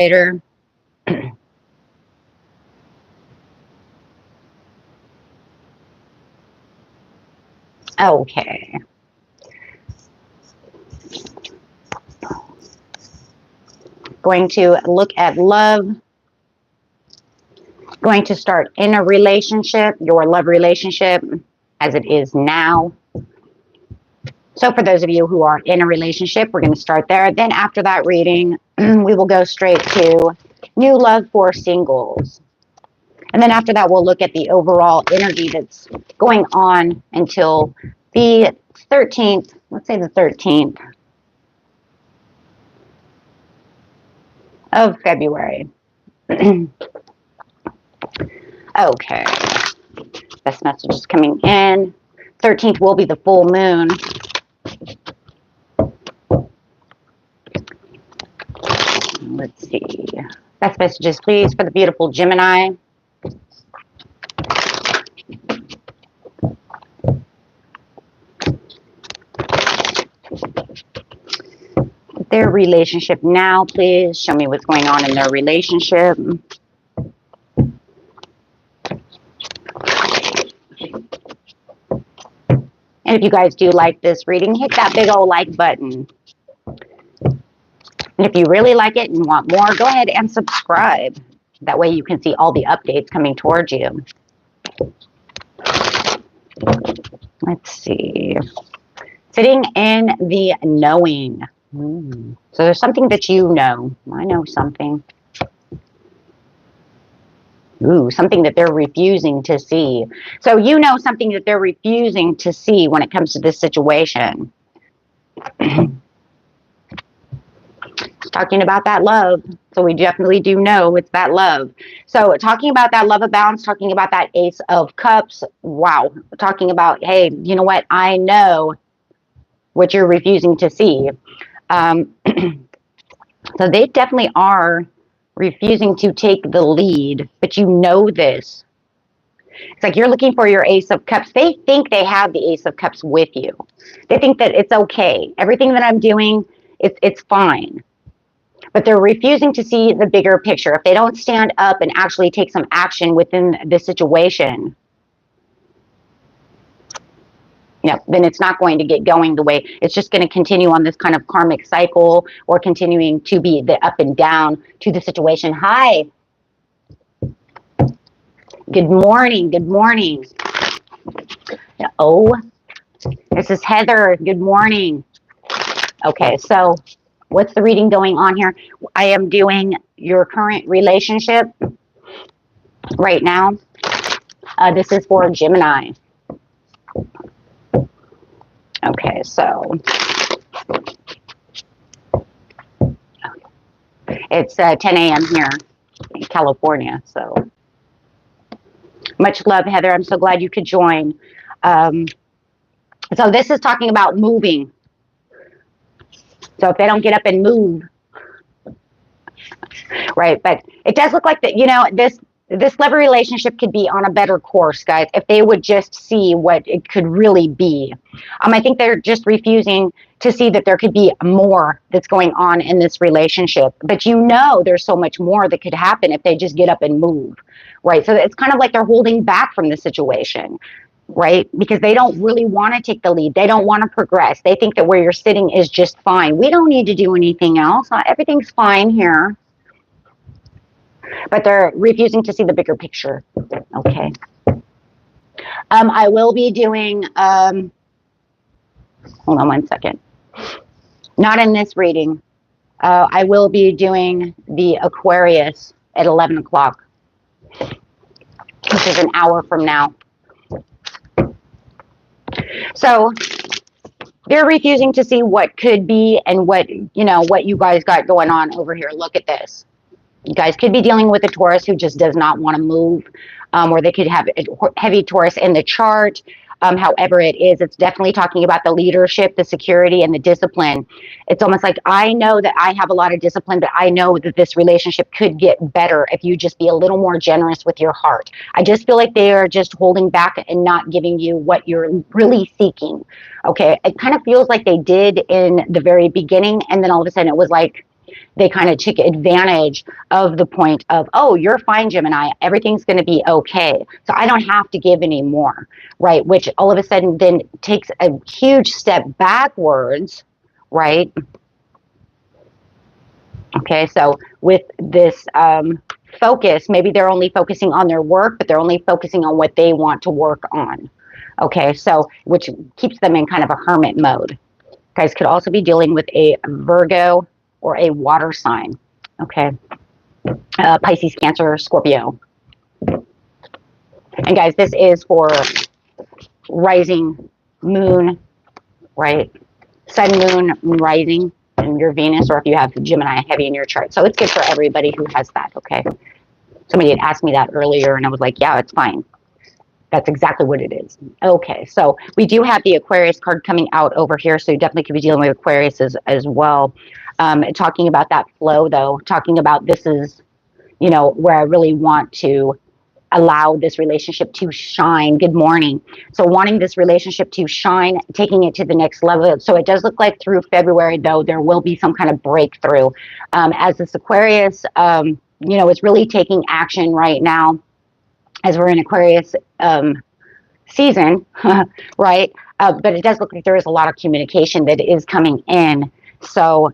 later. Okay. Going to look at love. Going to start in a relationship, your love relationship as it is now. So for those of you who are in a relationship, we're going to start there. Then after that reading, we will go straight to new love for singles. And then after that, we'll look at the overall energy that's going on until the 13th. Let's say the 13th of February. Okay. Best message is coming in. 13th will be the full moon. Let's see. Best messages, please, for the beautiful Gemini. Their relationship now, please. Show me what's going on in their relationship. And if you guys do like this reading, hit that big old like button. And if you really like it and want more, go ahead and subscribe. That way you can see all the updates coming towards you. Let's see. Sitting in the knowing. So there's something that you know. I know something. Ooh, something that they're refusing to see. So you know something that they're refusing to see when it comes to this situation. Talking about that love. So we definitely do know it's that love. So talking about that love of balance, talking about that Ace of Cups. Wow. Talking about, hey, you know what? I know what you're refusing to see. So they definitely are refusing to take the lead, but you know this. It's like you're looking for your Ace of Cups. They think they have the Ace of Cups with you. They think that it's okay. Everything that I'm doing, it's fine. But they're refusing to see the bigger picture. If they don't stand up and actually take some action within this situation, then it's not going to get going the way. It's just going to continue on this kind of karmic cycle, or continuing to be the up and down to the situation. Hi. Good morning. Good morning. Oh, this is Heather. Good morning. Okay, so what's the reading going on here? I am doing your current relationship right now. This is for Gemini. Okay, so it's 10 a.m. here in California. So much love, Heather. I'm so glad you could join. So this is talking about moving. So if they don't get up and move, right? But it does look like that, this love relationship could be on a better course, guys, if they would just see what it could really be. I think they're just refusing to see that there could be more that's going on in this relationship. But there's so much more that could happen if they just get up and move, right? So it's kind of like they're holding back from the situation, right? Because they don't really want to take the lead. They don't want to progress. They think that where you're sitting is just fine. We don't need to do anything else. Everything's fine here. But they're refusing to see the bigger picture. Okay. I will be doing, hold on one second. Not in this reading. I will be doing the Aquarius at 11 o'clock, which is an hour from now. So they're refusing to see what could be and what you guys got going on over here. Look at this. You guys could be dealing with a Taurus who just does not want to move, or they could have a heavy Taurus in the chart. However it is, it's definitely talking about the leadership, the security, and the discipline. It's almost like, I know that I have a lot of discipline, but I know that this relationship could get better if you just be a little more generous with your heart. I just feel like they are just holding back and not giving you what you're really seeking. Okay, it kind of feels like they did in the very beginning, and then all of a sudden it was like, they kind of took advantage of the point of, oh, you're fine, Gemini, everything's going to be okay, so I don't have to give anymore, right? Which all of a sudden then takes a huge step backwards, right? Okay, so with this focus, maybe they're only focusing on their work, but they're only focusing on what they want to work on. Okay, so which keeps them in kind of a hermit mode. Guys could also be dealing with a Virgo or a water sign. Okay, Pisces, Cancer, Scorpio. And guys, this is for rising, moon, right? Sun, moon, rising, and your Venus, or if you have Gemini heavy in your chart. So it's good for everybody who has that, okay? Somebody had asked me that earlier, and I was like, yeah, it's fine. That's exactly what it is. Okay, so we do have the Aquarius card coming out over here, so you definitely could be dealing with Aquarius as well. Talking about that flow, though, talking about this is, you know, where I really want to allow this relationship to shine. Good morning. So wanting this relationship to shine, taking it to the next level. So it does look like through February, though, there will be some kind of breakthrough. As this Aquarius, you know, is really taking action right now, as we're in Aquarius season, right? But it does look like there is a lot of communication that is coming in. So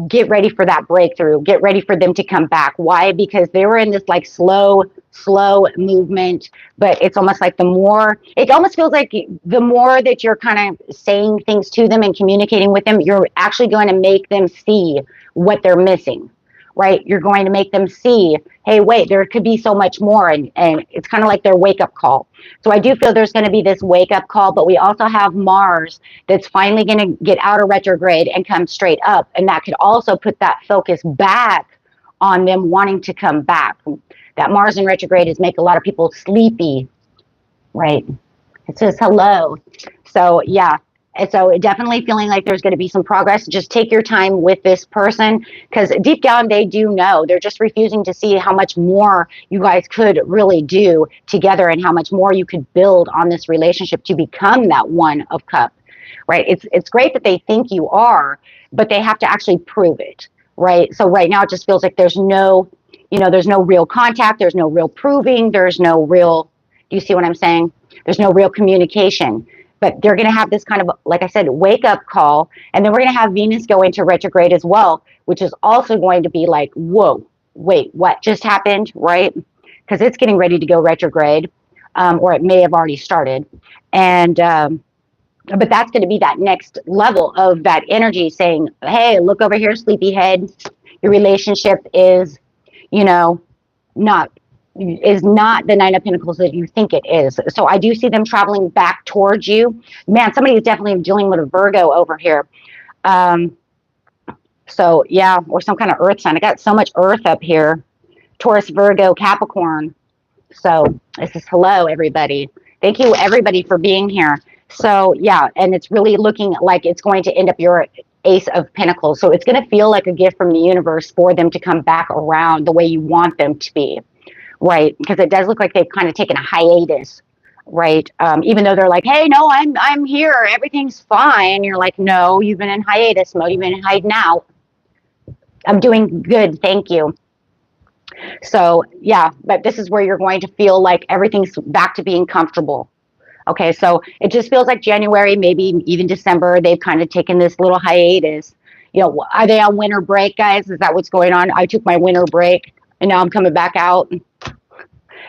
get ready for that breakthrough. Get ready for them to come back. Why? Because they were in this like slow movement, but it's almost like it almost feels like the more that you're kind of saying things to them and communicating with them, you're actually going to make them see what they're missing, right? You're going to make them see, hey, wait, there could be so much more. And it's kind of like their wake-up call. So I do feel there's going to be this wake-up call, but we also have Mars that's finally going to get out of retrograde and come straight up. And that could also put that focus back on them wanting to come back. That Mars in retrograde is make a lot of people sleepy, right? It says hello. So yeah. And so definitely feeling like there's going to be some progress. Just take your time with this person, because deep down they do know. They're just refusing to see how much more you guys could really do together and how much more you could build on this relationship to become that one of cup, right? It's great that they think you are, but they have to actually prove it, right? So right now it just feels like there's no, you know, there's no real contact. There's no real proving. There's no real, do you see what I'm saying? There's no real communication. But they're going to have this kind of, like I said, wake-up call. And then we're going to have Venus go into retrograde as well, which is also going to be like, whoa, wait, what just happened, right? Because it's getting ready to go retrograde, or it may have already started. And but that's going to be that next level of that energy saying, hey, look over here, sleepyhead. Your relationship is, you know, not the Nine of Pentacles that you think it is. So I do see them traveling back towards you. Man, somebody is definitely dealing with a Virgo over here. So yeah, or some kind of earth sign. I got so much earth up here. Taurus, Virgo, Capricorn. So this is hello, everybody. Thank you, everybody, for being here. So yeah, and it's really looking like it's going to end up your Ace of Pentacles. So it's going to feel like a gift from the universe for them to come back around the way you want them to be. Right, because it does look like they've kind of taken a hiatus, right? Even though they're like, hey, no, I'm here, everything's fine. You're like, no, you've been in hiatus mode, you've been hiding out. I'm doing good, thank you. So yeah, but this is where you're going to feel like everything's back to being comfortable. Okay, so it just feels like January, maybe even December, they've kind of taken this little hiatus. You know, are they on winter break, guys? Is that what's going on? I took my winter break and now I'm coming back out.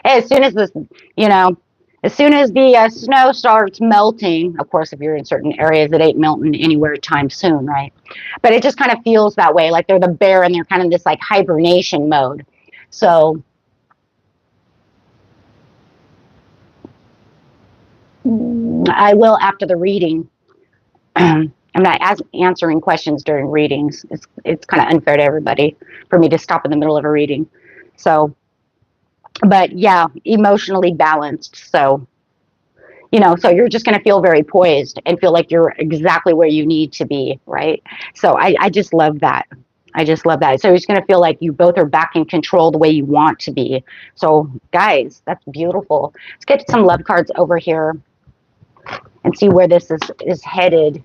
As soon as this, you know, as soon as the snow starts melting, of course, if you're in certain areas, it ain't melting anywhere time soon, right? But it just kind of feels that way, like they're the bear and they're kind of this like hibernation mode. So I will after the reading. I'm not answering questions during readings. It's kind of unfair to everybody for me to stop in the middle of a reading. So, but yeah, emotionally balanced. So, you know, so you're just going to feel very poised and feel like you're exactly where you need to be, right? So I just love that. I just love that. So it's going to feel like you both are back in control the way you want to be. So guys, that's beautiful. Let's get some love cards over here and see where this is headed.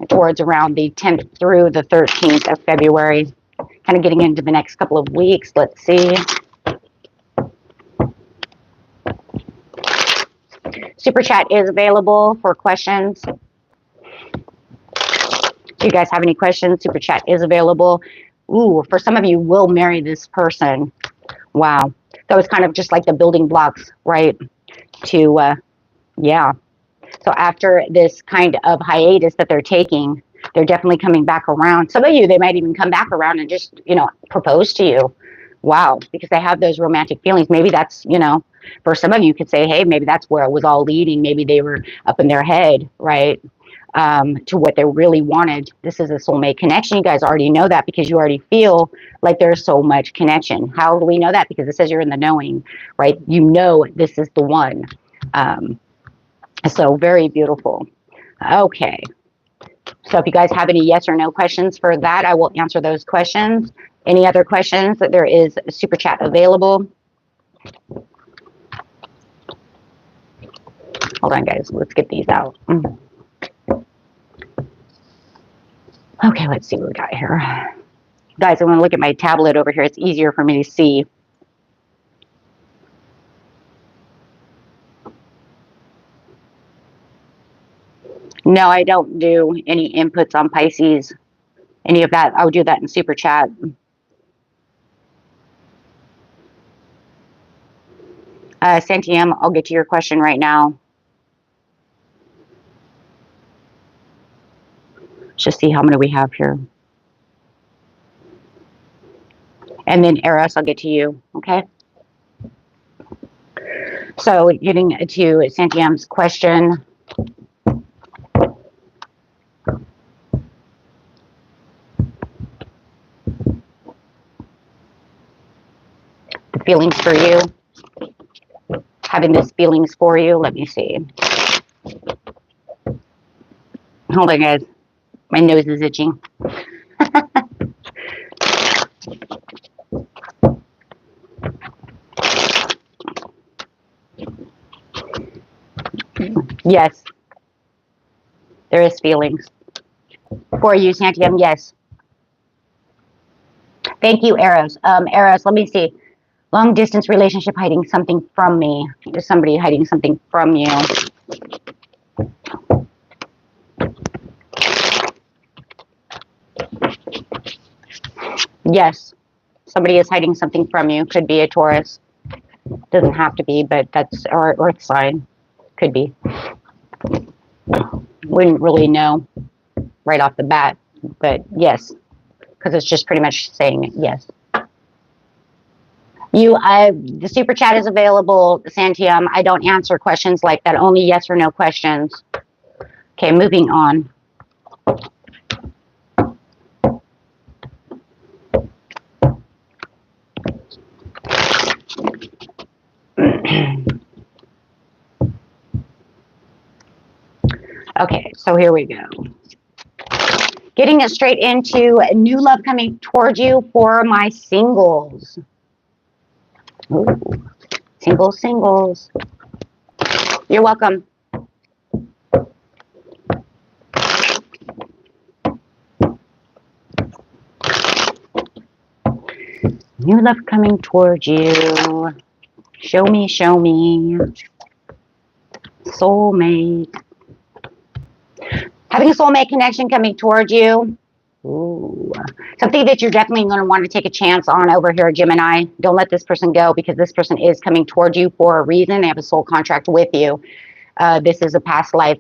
towards around the 10th through the 13th of February. Kind of getting into the next couple of weeks. Let's see. Super chat is available for questions. If you guys have any questions, super chat is available. Ooh, for some of you, will marry this person. Wow. That was kind of just like the building blocks, right? To, yeah. So after this kind of hiatus that they're taking, they're definitely coming back around. Some of you, they might even come back around and just, you know, propose to you. Wow. Because they have those romantic feelings. Maybe that's, you know, for some of you could say, hey, maybe that's where it was all leading. Maybe they were up in their head, right? To what they really wanted. This is a soulmate connection. You guys already know that because you already feel like there's so much connection. How do we know that? Because it says you're in the knowing, right? You know this is the one. So very beautiful. Okay. So if you guys have any yes or no questions for that, I will answer those questions. Any other questions? There is a super chat available. Hold on, guys. Let's get these out. Okay, let's see what we got here. Guys, I want to look at my tablet over here. It's easier for me to see. No, I don't do any inputs on Pisces. Any of that. I would do that in super chat. Santiam, I'll get to your question right now. Let's just see how many we have here. And then Eros, I'll get to you, okay? So getting to Santiam's question. The feelings for you. Having these feelings for you. Let me see. Hold on, guys. My nose is itching. Yes. There is feelings. For you, Santiam, yes. Thank you, Eros. Eros, let me see. Long distance relationship hiding something from me. Is somebody hiding something from you? Yes. Somebody is hiding something from you. Could be a Taurus. Doesn't have to be, but that's our earth sign. Could be. Wouldn't really know right off the bat, but yes, because it's just pretty much saying yes. The super chat is available, Santiam. I don't answer questions like that. Only yes or no questions. Okay, moving on. Okay, so here we go. Getting it straight into new love coming towards you for my singles. Ooh, singles. You're welcome. New love coming towards you. Show me. Soulmate. Having a soulmate connection coming towards you. Ooh. Something that you're definitely going to want to take a chance on over here, Gemini. Don't let this person go because this person is coming towards you for a reason. They have a soul contract with you. This is a past life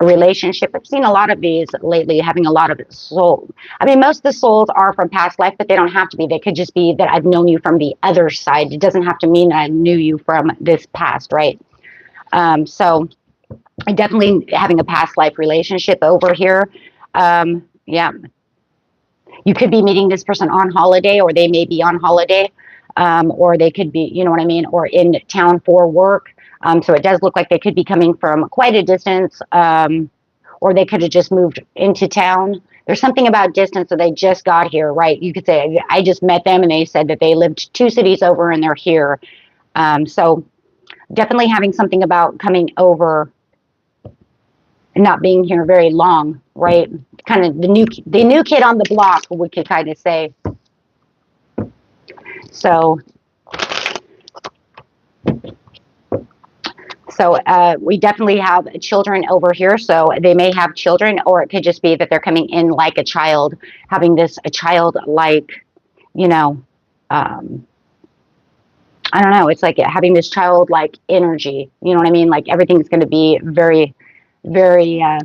relationship. I've seen a lot of these lately, having a lot of soul. I mean, most of the souls are from past life, but they don't have to be. They could just be that I've known you from the other side. It doesn't have to mean that I knew you from this past, right? So definitely having a past life relationship over here. Yeah. You could be meeting this person on holiday, or they may be on holiday, or they could be, you know what I mean, or in town for work. So it does look like they could be coming from quite a distance, or they could have just moved into town. There's something about distance, so they just got here, right? You could say, I just met them and they said that they lived 2 cities over and they're here. So definitely having something about coming over not being here very long, right? Kind of the new kid on the block, we could kind of say. So we definitely have children over here. So they may have children, or it could just be that they're coming in like a child, having a childlike, you know, I don't know. It's like having this childlike energy. You know what I mean? Like everything's going to be very, very, I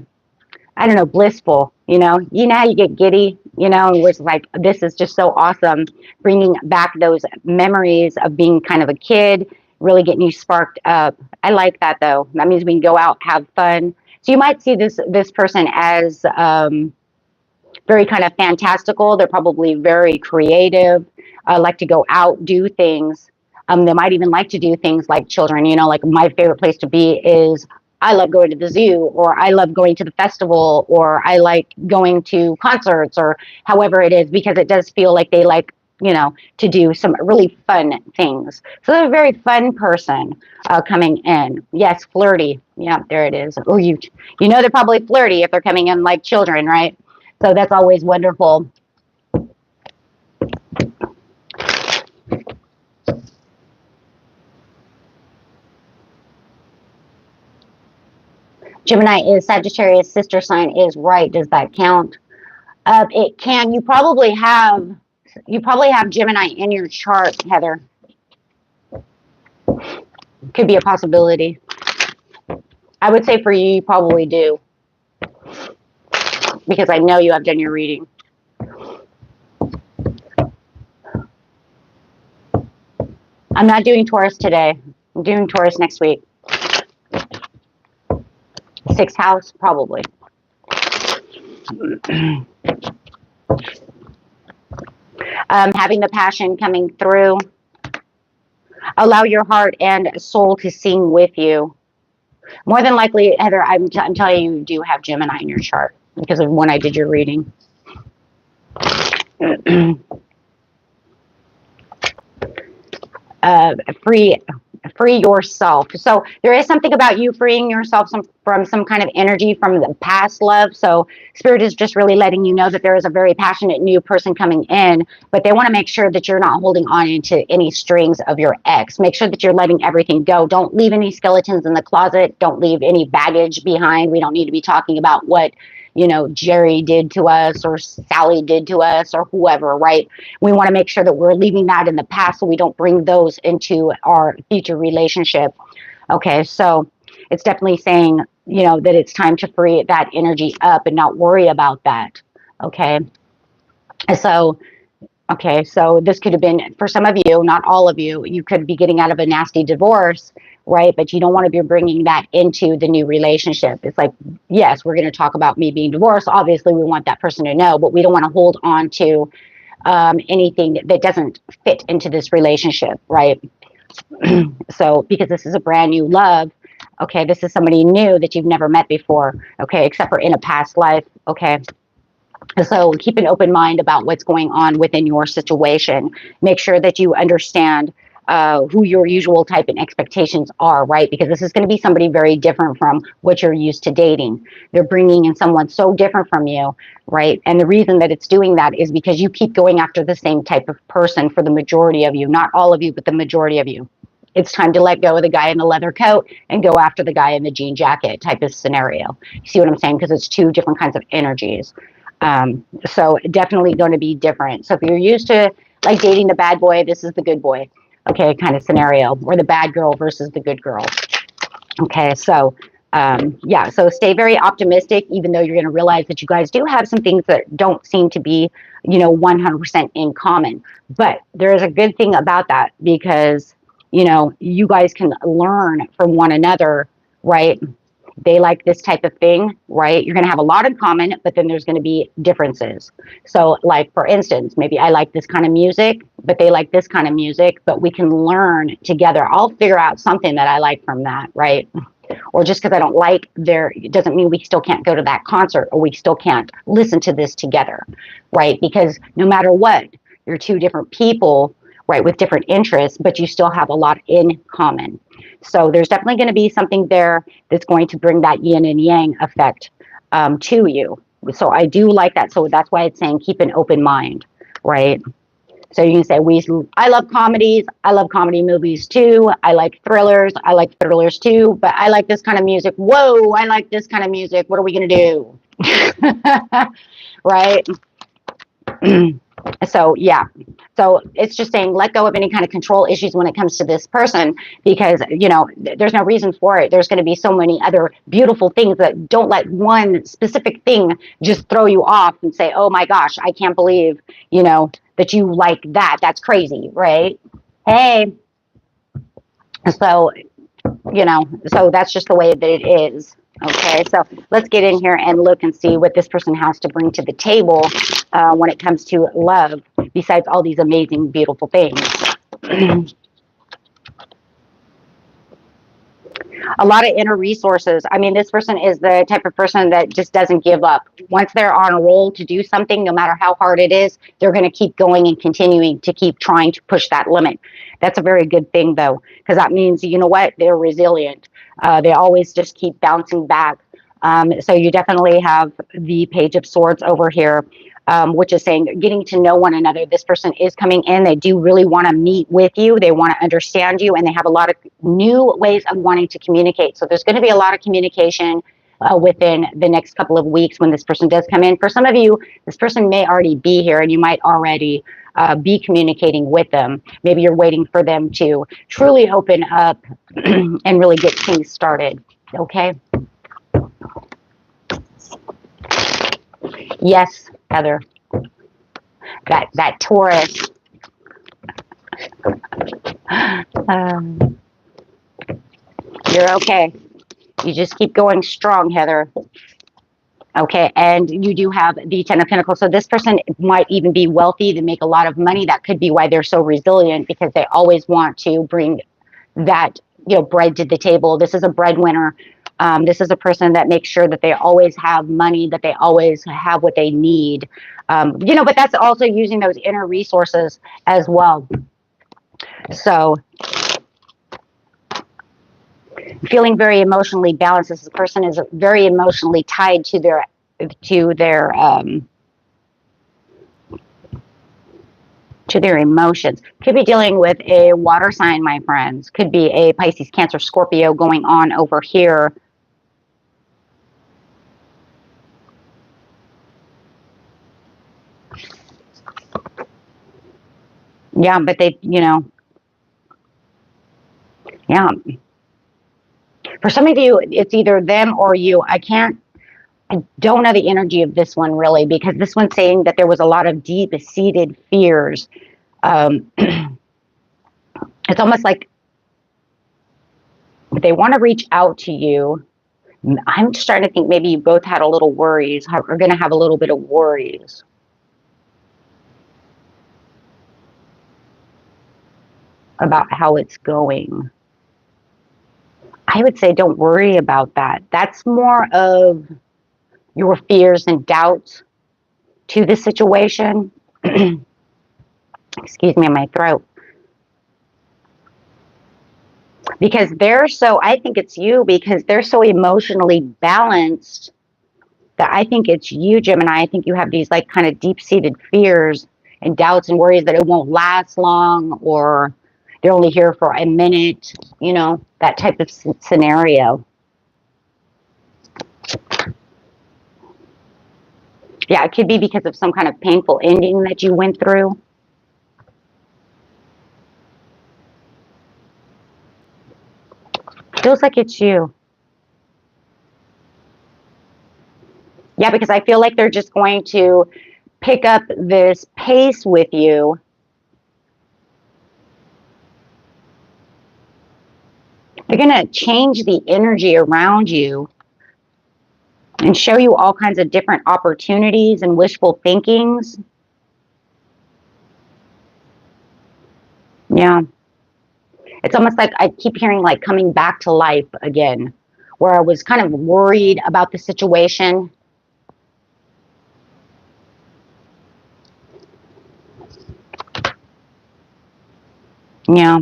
don't know, blissful. You know how you get giddy, where it's like, this is just so awesome. Bringing back those memories of being kind of a kid, really getting you sparked up. I like that though. That means we can go out, have fun. So you might see this person as very kind of fantastical. They're probably very creative, like to go out, do things. They might even like to do things like children, like my favorite place to be is, I love going to the zoo, or I love going to the festival, or I like going to concerts, or however it is, because it does feel like they like, to do some really fun things. So they're a very fun person coming in. Yes, flirty. Yeah, there it is. Oh, you know they're probably flirty if they're coming in like children, right? So that's always wonderful. Gemini is Sagittarius, sister sign is right. Does that count? It can. You probably have Gemini in your chart, Heather. Could be a possibility. I would say for you, you probably do, because I know you have done your reading. I'm not doing Taurus today. I'm doing Taurus next week. 6th house, probably. Having the passion coming through. Allow your heart and soul to sing with you. More than likely, Heather, I'm telling you, you do have Gemini in your chart because of when I did your reading. Free yourself. So there is something about you freeing yourself from some kind of energy from the past love. So Spirit is just really letting you know that there is a very passionate new person coming in, but they want to make sure that you're not holding on into any strings of your ex. Make sure that you're letting everything go. Don't leave any skeletons in the closet. Don't leave any baggage behind. We don't need to be talking about what Jerry did to us, or Sally did to us, or whoever, right? We want to make sure that we're leaving that in the past so we don't bring those into our future relationship. Okay, so it's definitely saying, that it's time to free that energy up and not worry about that. Okay, so this could have been, for some of you, not all of you, you could be getting out of a nasty divorce, right? But you don't want to be bringing that into the new relationship. It's like, yes, we're going to talk about me being divorced. Obviously, we want that person to know, but we don't want to hold on to anything that doesn't fit into this relationship, right? So, because this is a brand new love, okay, this is somebody new that you've never met before, okay, except for in a past life, okay? So keep an open mind about what's going on within your situation. Make sure that you understand who your usual type and expectations are, right? Because this is going to be somebody very different from what you're used to dating. They're bringing in someone so different from you, right? And the reason that it's doing that is because you keep going after the same type of person for the majority of you. Not all of you, but the majority of you. It's time to let go of the guy in the leather coat and go after the guy in the jean jacket type of scenario. You see what I'm saying? Because it's two different kinds of energies. So definitely going to be different. So if you're used to like dating the bad boy, this is the good boy, okay, kind of scenario, or the bad girl versus the good girl. Okay, so yeah, so stay very optimistic, even though you're going to realize that you guys do have some things that don't seem to be, 100% in common. But there is a good thing about that, because, you guys can learn from one another, right? They like this type of thing, right? You're going to have a lot in common, but then there's going to be differences. So like, for instance, maybe I like this kind of music, but they like this kind of music, but we can learn together. I'll figure out something that I like from that, right? Or just because I don't like it doesn't mean we still can't go to that concert, or we still can't listen to this together, right? Because no matter what, you're two different people, right, with different interests, but you still have a lot in common. So there's definitely going to be something there that's going to bring that yin and yang effect to you. So I do like that. So that's why it's saying keep an open mind, right? So you can say, I love comedies. I love comedy movies too. I like thrillers. I like thrillers too. But I like this kind of music. Whoa, I like this kind of music. What are we going to do? Right? So, yeah. So it's just saying let go of any kind of control issues when it comes to this person, because, you know, there's no reason for it. There's going to be so many other beautiful things that don't let one specific thing just throw you off and say, oh my gosh, I can't believe, you know, that you like that. That's crazy, right? Hey. So, you know, so that's just the way that it is. Okay, so let's get in here and look and see what this person has to bring to the table when it comes to love, besides all these amazing, beautiful things. A lot of inner resources. I mean, this person is the type of person that just doesn't give up. Once they're on a roll to do something, no matter how hard it is, they're going to keep going and continuing to keep trying to push that limit. That's a very good thing, though, because that means, you know what, they're resilient. They always just keep bouncing back. So you definitely have the Page of Swords over here, which is saying getting to know one another. This person is coming in. They do really want to meet with you. They want to understand you, and they have a lot of new ways of wanting to communicate. So there's going to be a lot of communication within the next couple of weeks when this person does come in. For some of you, this person may already be here, and you might already be communicating with them. Maybe you're waiting for them to truly open up and really get things started. Okay. Yes, Heather. That Taurus. You're okay. You just keep going strong, Heather. Okay, and you do have the Ten of Pentacles. So this person might even be wealthy. They make a lot of money. That could be why they're so resilient, because they always want to bring that, you know, bread to the table. This is a breadwinner. This is a person that makes sure that they always have money, that they always have what they need. You know, but that's also using those inner resources as well. So feeling very emotionally balanced. This person is very emotionally tied to their emotions. Could be dealing with a water sign, my friends. Could be a Pisces, Cancer, Scorpio going on over here. Yeah, but they, you know, yeah. For some of you, it's either them or you. I don't know the energy of this one really, because this one's saying that there was a lot of deep-seated fears. It's almost like they want to reach out to you. I'm starting to think maybe you both had a little worries, are going to have a little bit of worries. About how it's going. I would say don't worry about that. That's more of your fears and doubts to the situation. Excuse me, my throat. Because I think it's you, because they're so emotionally balanced that I think it's you, Gemini. I think you have these like kind of deep-seated fears and doubts and worries that it won't last long, or they're only here for a minute, you know, that type of scenario. Yeah, it could be because of some kind of painful ending that you went through. Feels like it's you. Yeah, because I feel like they're just going to pick up this pace with you. They're going to change the energy around you and show you all kinds of different opportunities and wishful thinkings. Yeah. It's almost like I keep hearing like coming back to life again, where I was kind of worried about the situation. Yeah.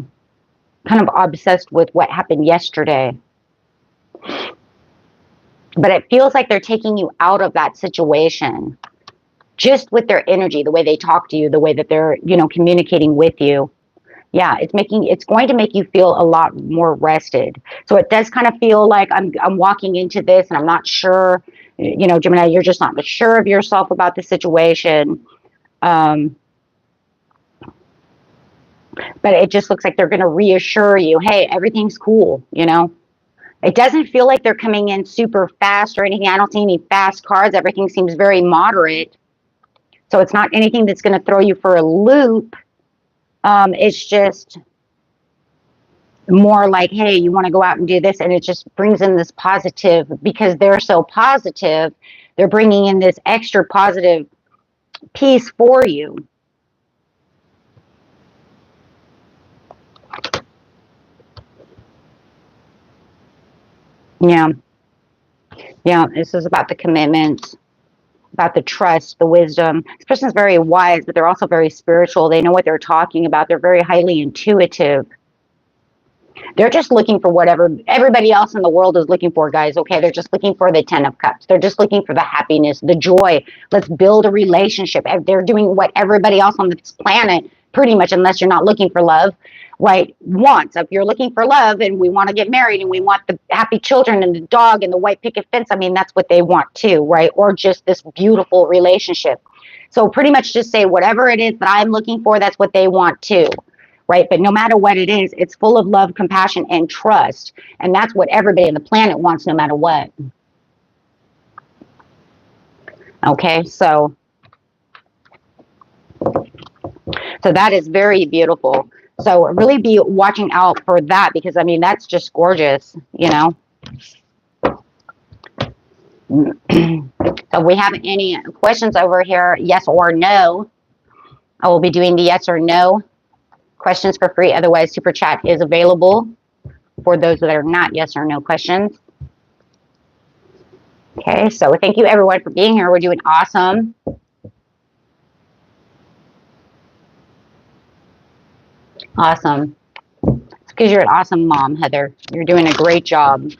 kind of obsessed with what happened yesterday. But it feels like they're taking you out of that situation just with their energy, the way they talk to you, the way that they're, you know, communicating with you. Yeah, it's going to make you feel a lot more rested. So it does kind of feel like I'm walking into this and I'm not sure, you know, Gemini, you're just not sure of yourself about the situation. But it just looks like they're going to reassure you, hey, everything's cool, you know. It doesn't feel like they're coming in super fast or anything. I don't see any fast cards. Everything seems very moderate. So it's not anything that's going to throw you for a loop. It's just more like, hey, you want to go out and do this. And it just brings in this positive, because they're so positive, they're bringing in this extra positive piece for you. Yeah. Yeah. This is about the commitment, about the trust, the wisdom. This person's very wise, but they're also very spiritual. They know what they're talking about. They're very highly intuitive. They're just looking for whatever everybody else in the world is looking for, guys. Okay, they're just looking for the 10 of Cups. They're just looking for the happiness, the joy. Let's build a relationship. They're doing what everybody else on this planet, pretty much, unless you're not looking for love, right, wants. If you're looking for love and we want to get married and we want the happy children and the dog and the white picket fence, I mean, that's what they want too, right? Or just this beautiful relationship. So pretty much just say whatever it is that I'm looking for, that's what they want too. Right? But no matter what it is, it's full of love, compassion, and trust. And that's what everybody on the planet wants, no matter what. Okay, so that is very beautiful. So really be watching out for that, because, I mean, that's just gorgeous, you know. So we have any questions over here, yes or no? I will be doing the yes or no questions for free. Otherwise, super chat is available for those that are not yes or no questions. Okay, so thank you everyone for being here. We're doing awesome. Awesome. It's because you're an awesome mom, Heather. You're doing a great job.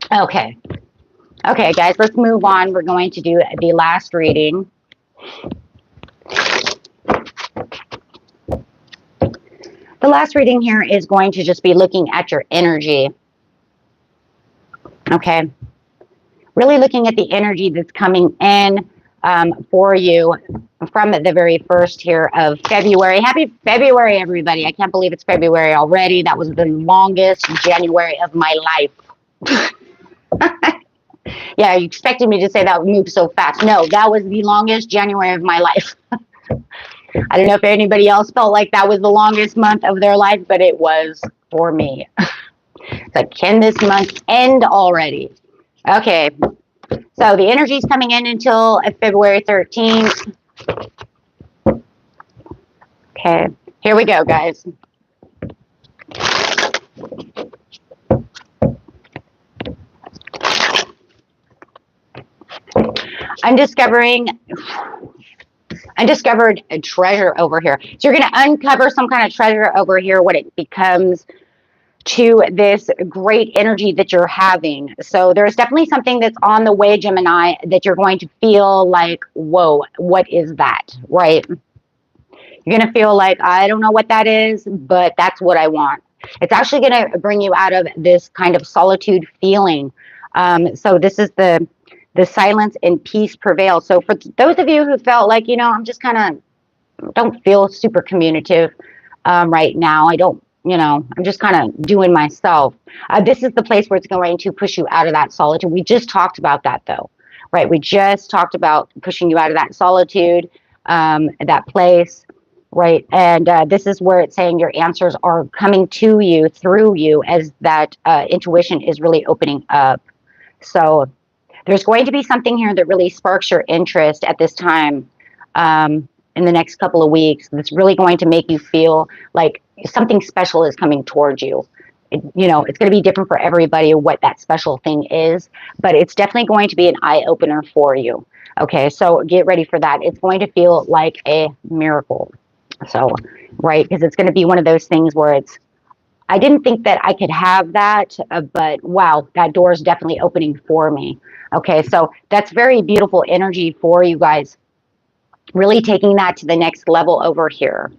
Okay. Okay, guys, let's move on. We're going to do the last reading. The last reading here is going to just be looking at your energy. Okay. Really looking at the energy that's coming in for you from the very first here of February. Happy February, everybody. I can't believe it's February already. That was the longest January of my life. Yeah, you expected me to say that would move so fast. No, that was the longest January of my life. I don't know if anybody else felt like that was the longest month of their life, but it was for me. It's like, can this month end already? Okay, so the energy is coming in until February 13th. Okay, here we go, guys. Undiscovered treasure over here. So you're going to uncover some kind of treasure over here when it becomes to this great energy that you're having. So there's definitely something that's on the way, Gemini, that you're going to feel like, whoa, what is that, right? You're going to feel like, I don't know what that is, but that's what I want. It's actually going to bring you out of this kind of solitude feeling. So this is the silence and peace prevail. So for those of you who felt like, you know, I'm just kind of don't feel super communicative right now. I don't, you know, I'm just kind of doing myself. This is the place where it's going to push you out of that solitude. We just talked about that though, right? We just talked about pushing you out of that solitude, that place, right? And this is where it's saying your answers are coming to you through you as that intuition is really opening up. So there's going to be something here that really sparks your interest at this time in the next couple of weeks. That's really going to make you feel like something special is coming towards you. You know, it's going to be different for everybody what that special thing is, but it's definitely going to be an eye opener for you. Okay, so get ready for that. It's going to feel like a miracle. So, right, because it's going to be one of those things where it's, I didn't think that I could have that, but wow, that door is definitely opening for me. Okay, so that's very beautiful energy for you guys. Really taking that to the next level over here,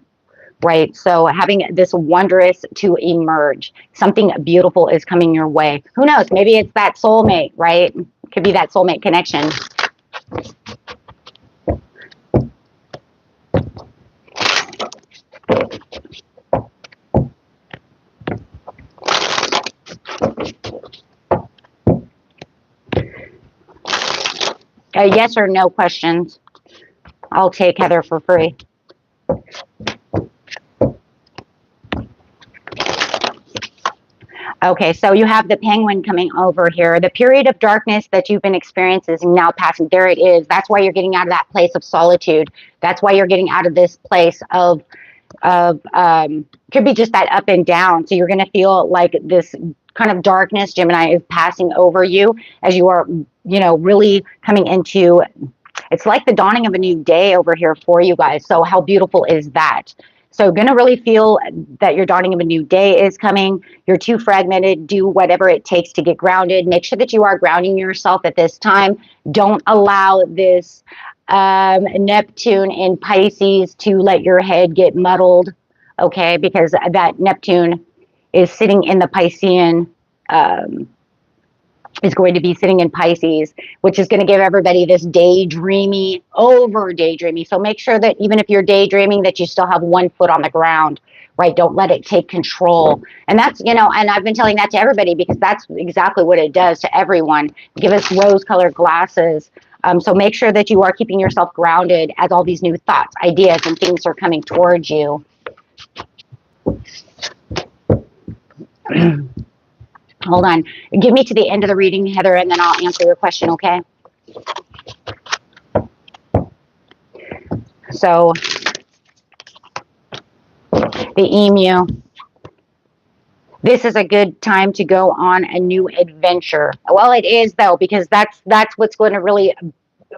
right? So having this wondrous to emerge, something beautiful is coming your way. Who knows? Maybe it's that soulmate, right? Could be that soulmate connection. Yes or no questions. I'll take Heather for free. Okay, so you have the penguin coming over here. The period of darkness that you've been experiencing is now passing. There it is. That's why you're getting out of that place of solitude. That's why you're getting out of this place of could be just that up and down. So you're going to feel like this kind of darkness, Gemini, is passing over you as you are, you know, really coming into, it's like the dawning of a new day over here for you guys. So how beautiful is that? So going to really feel that your dawning of a new day is coming. You're too fragmented. Do whatever it takes to get grounded. Make sure that you are grounding yourself at this time. Don't allow this Neptune in Pisces to let your head get muddled, okay? Because that Neptune is sitting in the Piscean, is going to be sitting in Pisces, which is going to give everybody this daydreamy, over daydreamy. So make sure that even if you're daydreaming, that you still have one foot on the ground, right? Don't let it take control. And that's, you know, and I've been telling that to everybody because that's exactly what it does to everyone. Give us rose-colored glasses. So make sure that you are keeping yourself grounded as all these new thoughts, ideas, and things are coming towards you. Hold on. Give me to the end of the reading, Heather, and then I'll answer your question, okay? So, the emu. This is a good time to go on a new adventure. Well, it is, though, because that's what's going to really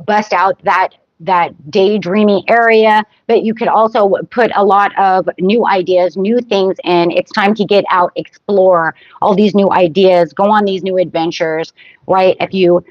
bust out that daydreamy area, but you could also put a lot of new ideas, new things in. It's time to get out, explore all these new ideas, go on these new adventures, right? If you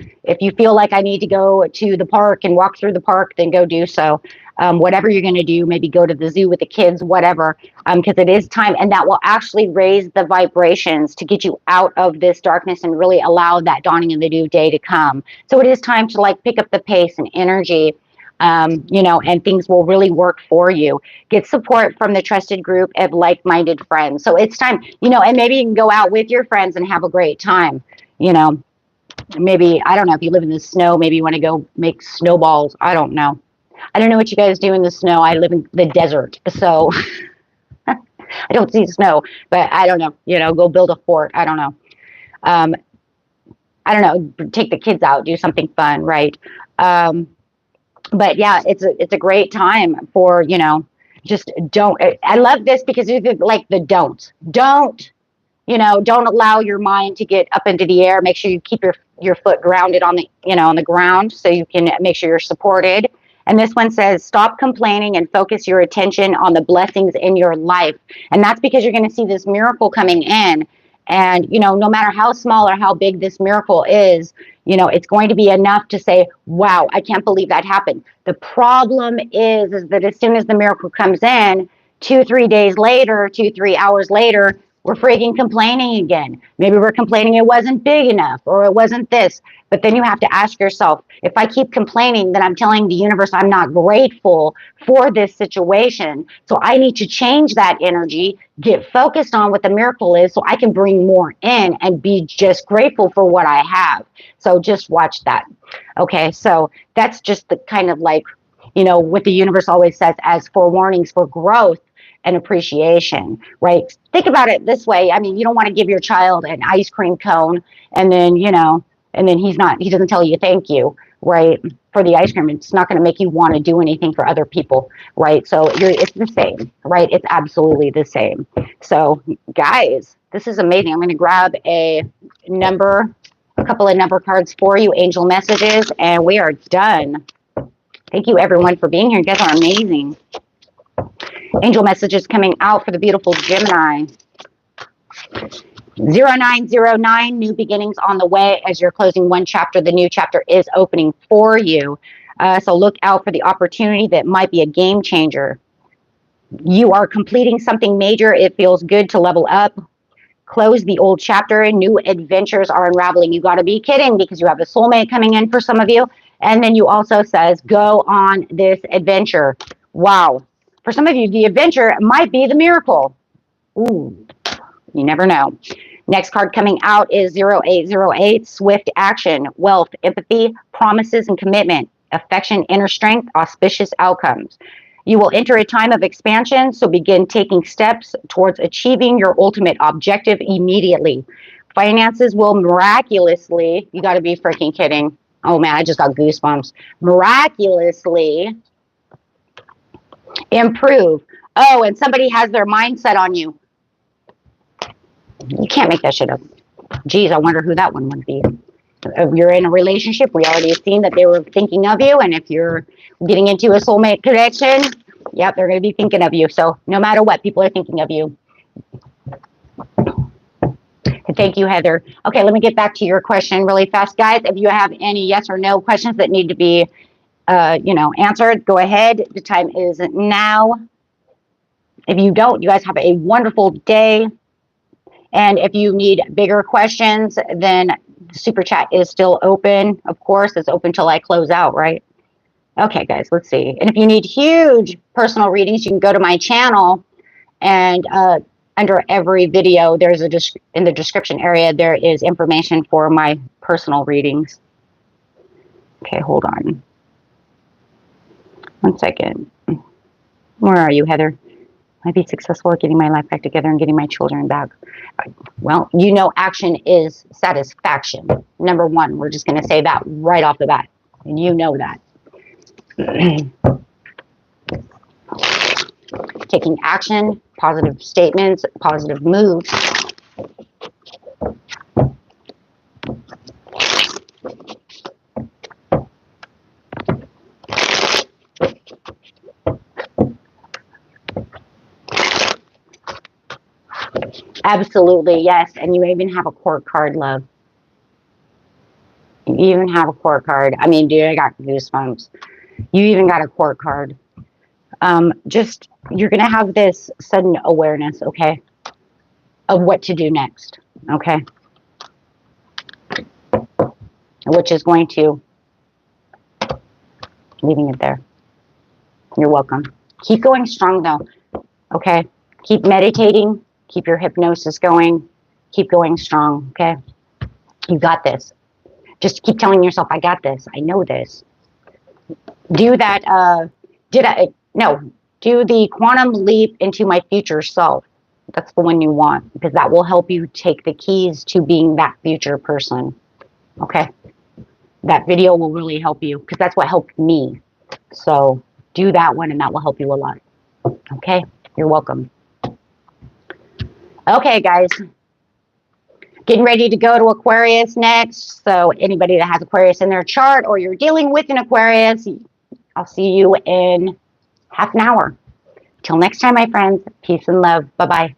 feel like I need to go to the park and walk through the park, then go do so. Whatever you're going to do, maybe go to the zoo with the kids, whatever, because it is time, and that will actually raise the vibrations to get you out of this darkness and really allow that dawning of the new day to come. So it is time to like pick up the pace and energy, you know, and things will really work for you. Get support from the trusted group of like-minded friends. So it's time, you know, and maybe you can go out with your friends and have a great time, you know. Maybe, I don't know, if you live in the snow, maybe you want to go make snowballs. I don't know. I don't know what you guys do in the snow. I live in the desert, so I don't see snow, but I don't know, you know, go build a fort. I don't know. I don't know, take the kids out, do something fun, right? But yeah, it's a great time for, you know, just don't, I love this because it's like the don't, you know, don't allow your mind to get up into the air. Make sure you keep your foot grounded on the, you know, on the ground so you can make sure you're supported. And this one says, stop complaining and focus your attention on the blessings in your life. And that's because you're going to see this miracle coming in. And, you know, no matter how small or how big this miracle is, you know, it's going to be enough to say, wow, I can't believe that happened. The problem is that as soon as the miracle comes in, 2-3 days later, 2-3 hours later, we're freaking complaining again. Maybe we're complaining it wasn't big enough or it wasn't this. But then you have to ask yourself, if I keep complaining, then I'm telling the universe I'm not grateful for this situation. So I need to change that energy, get focused on what the miracle is so I can bring more in and be just grateful for what I have. So just watch that. Okay, so that's just the kind of like, you know, what the universe always says as forewarnings for growth and appreciation, right? Think about it this way. I mean, you don't want to give your child an ice cream cone and then, you know, and then he doesn't tell you thank you, right? For the ice cream. It's not going to make you want to do anything for other people, right? So it's the same, right? It's absolutely the same. So guys, This is amazing. I'm going to grab a couple of number cards for you, angel messages, and we are done. Thank you, everyone, for being here. You guys are amazing. Angel messages coming out for the beautiful Gemini. 0909, new beginnings on the way. As you're closing one chapter, the new chapter is opening for you. So look out for the opportunity that might be a game changer. You are completing something major. It feels good to level up. Close the old chapter. New adventures are unraveling. You got to be kidding, because you have a soulmate coming in for some of you. And then you also says, go on this adventure. Wow. For some of you, the adventure might be the miracle. Ooh, you never know. Next card coming out is 0808, swift action, wealth, empathy, promises and commitment, affection, inner strength, auspicious outcomes. You will enter a time of expansion, so begin taking steps towards achieving your ultimate objective immediately. Finances will miraculously, you got to be freaking kidding. Oh man, I just got goosebumps. Miraculously improve. Oh, and somebody has their mindset on you. You can't make that shit up. Geez, I wonder who that one would be. If you're in a relationship, we already have seen that they were thinking of you. And if you're getting into a soulmate connection, yep, they're going to be thinking of you. So no matter what, people are thinking of you. Thank you, Heather. Okay, let me get back to your question really fast, guys. If you have any yes or no questions that need to be, answered, go ahead. The time is now. If you don't, you guys have a wonderful day. And if you need bigger questions, then the super chat is still open. Of course, it's open till I close out, right? Okay, guys, let's see. And if you need huge personal readings, you can go to my channel, and under every video, in the description area, there is information for my personal readings. Okay, hold on. 1 second. Where are you, Heather? I'd be successful at getting my life back together and getting my children back. Well, action is satisfaction. Number one, we're just going to say that right off the bat. And you know that. Taking action, positive statements, positive moves. Absolutely, yes. And you even have a court card, love. You even have a court card. I mean, dude, I got goosebumps. You even got a court card. You're going to have this sudden awareness, okay, of what to do next, okay? Which is going to, leaving it there. You're welcome. Keep going strong, though, okay? Keep meditating. Keep your hypnosis going. Keep going strong, okay? You got this. Just keep telling yourself, I got this. I know this. Do that. Do the quantum leap into my future self. That's the one you want, because that will help you take the keys to being that future person, okay? That video will really help you, because that's what helped me. So do that one, and that will help you a lot, okay? You're welcome. Okay, guys, getting ready to go to Aquarius next. So anybody that has Aquarius in their chart, or you're dealing with an Aquarius, I'll see you in half an hour. Till next time, my friends, peace and love. Bye-bye.